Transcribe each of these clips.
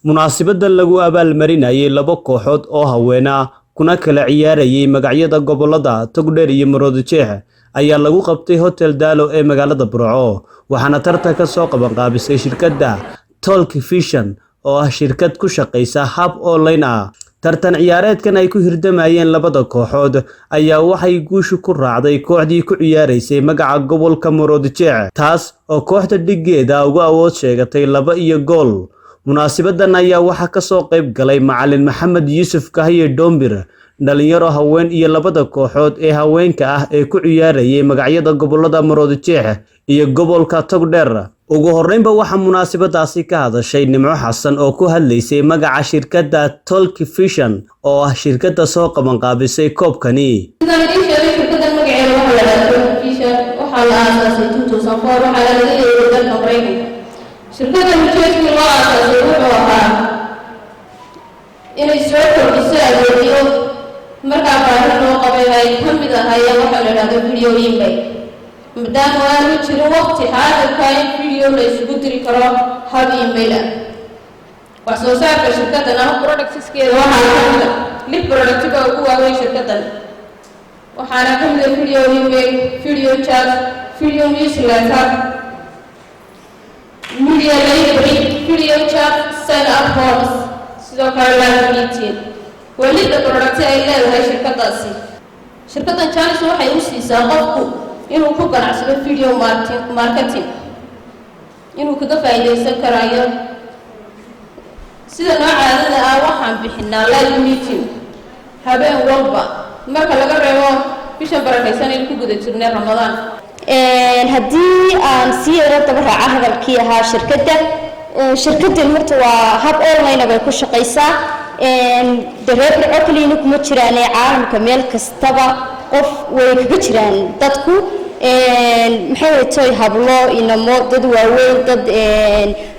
munaasabada lagu abaalmarinayay laba kooxood oo haweena kuna kala ciyaarayay magacyada gobolada Togdheer iyo Maroodijeex ayaa lagu qabtay Hotel Daalo ee magaalada Burco waxaana tartanka soo qaban qaabisay shirkadda Talk Vision oo ah shirkad ku shaqeysa hab online ah. tartan ciyaareedkan ay ku hirdamayeen labada kooxood ayaa waxay guushu ku raacday kooxdii ku ciyaaraysay magaca gobolka Maroodijeex taas oo kooxda dhigeeda uga awood sheegatay 2 gool. munaasabadan ayaa waxaa ka soo qayb galay macallin Maxamed Yuusuf Kahiye Doombir dhalinyaro haween iyo labada kooxood ee haweenka ah ee ku ciyaarayay magacyada gobolada Maroodijeex iyo gobolka Togdheer. ugu horreynba waxaa munaasabadaasi ka hadashay Nimco Xasan oo ku hadlaysay magaca shirkadda Talk Vision oo ah shirkadda soo qaban qaabisay koobkani. shirkadda ujeedkeedu waa asaasay wuxuu ahaa inay soo kordhiso adeegyo markaa baahi loo qabay ay ka mid ahaayeen waxa la yidhahdo video email maadaama aanu jirin waqti xaadirka in video la isugu diri karo hab email ah. wax soo saarka shirkaddan ama productskeeda waxaa ka mid ah 6 productga ugu waaweyn shirkaddan waxaana ka mid ah video email, video chat, video newsletter, media library, video chat, sign up forms, sidoo kale live meeting. walida product ay leedahay shirkadaasi. shirkaddan chance waxay u siisaa qofku inuu ku ganacsado video marketing inuu kaga faa'iideysan karayo sida noocaada ah. waxaan bixinaa live meeting habeen walba marka laga reebo bisha barakaysan ee ku guda jirnay Ramadaan. haddii aan si yara daba raaca hadalkii ahaa shirkaddan horta waa hab online bay ku shaqeysaa dareer cokliina kuma jiraan caalamka meel kastaba qof way kaga jiraan dadku maxay tahay hablo inamo dad waaweyn dad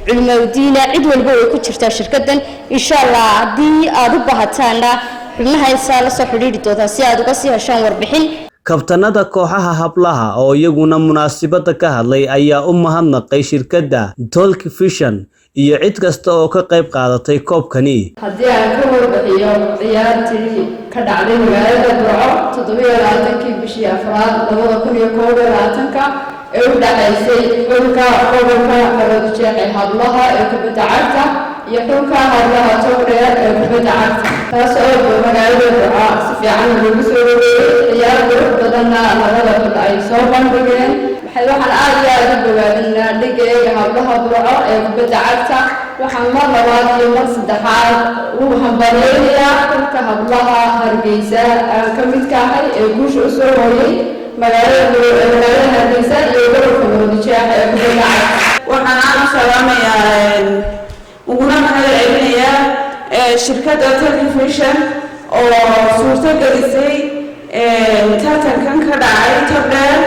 cilmowdiina cid walba way ku jirtaa shirkaddan. insha Allah haddii aad u baahataana xubnaha insaa la soo xiriiri doontaa si aad uga sii heshaan warbixin. kabtanada kooxaha hablaha oo iyaguna munaasabada ka hadlay ayaa u mahadnaqay shirkadda Talk Vision iyo cid kasta oo ka qayb qaadatay koobkani. haddii aan ka warbixiyo ciyaartii ka dhacday magaalada Burco 27 bishii Afraad 2021 ee u dhaxaysay xulka gobolka Maroodijeex ee hablaha ee kubadda cagta iyo xulka hablaha Togdheer ee kubadda cagta taas oo magaalada Burco si fiican loogu soo dhaweeyay ciyaar badanna labada xul ay soo bandhigeen. waxaan aad iyo aad u bogaadinaa dhigeega hablaha Burco ee kubadda cagta. waxaan mar labaad iyo mar saddexaad u hambalyeeyaa xulka hablaha Hargeysa ka mid ka ahay ee guusha u soo hooyay magaalada Hargeysa iyo gobolka Maroodijeex ee kubadda cagta. waxaan aad u salaamayaa uguna mahadcelinayaa shirkadda Talk Vision oo suurto gelisay tartankan ka dhacay Togdheer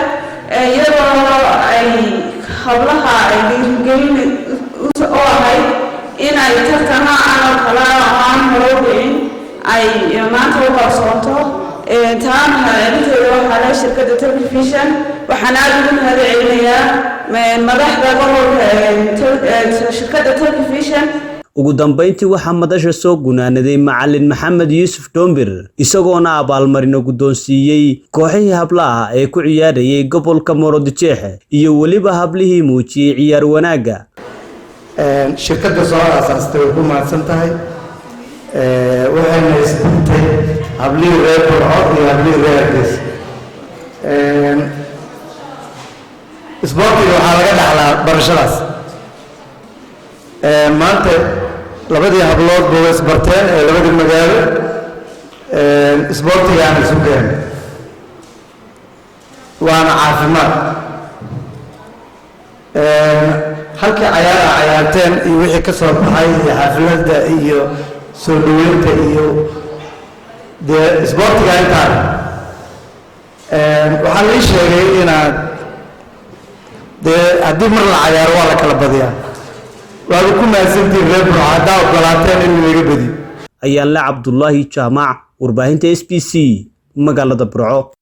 iyadoo ay hablaha ay dhiirigelin u ahayd in ay tartana aan kala aan horowin ay maanta u qabsoonto. taan hadalkeedu waxaa la shirkadda Talk Vision waxaan aad ugu mahadcelinayaa madaxda gobolka shirkadda Talk Vision. ugu dambeyntii waxaa madasha soo gunaanaday macallin Maxamed Yuusuf Doombir isagoona abaalmarino guddoonsiiyey kooxihii hablaha ee ku ciyaarayay gobolka Maroodijeex iyo waliba hablihii muujiyay ciyaar wanaaga. shirkadda soo aasaastay way ku mahadsan tahay waxayna isbitay hablihii reer Burco iyo hablihii reer Hargeysa. isboortiga waxaa laga dhaxlaa barashadaas. maanta labadii hablood buu isbarteen ee labadii magaalo isboortiga aan isu keen waana caafimaad. halkii cayaarteen iyo wixii ka soo baxay iyo xafladda iyo soo dhaweynta iyo dee isboortiga intaan waxaa lii sheegay inaad dee haddii mar la cayaaro waa la kala badiyaa. waad ku mahadsantihiin reer Burco haddaa ogolaateen in laga badiyo. ayaan la Cabdullaahi Jaamac warbaahinta SBC magaalada Burco.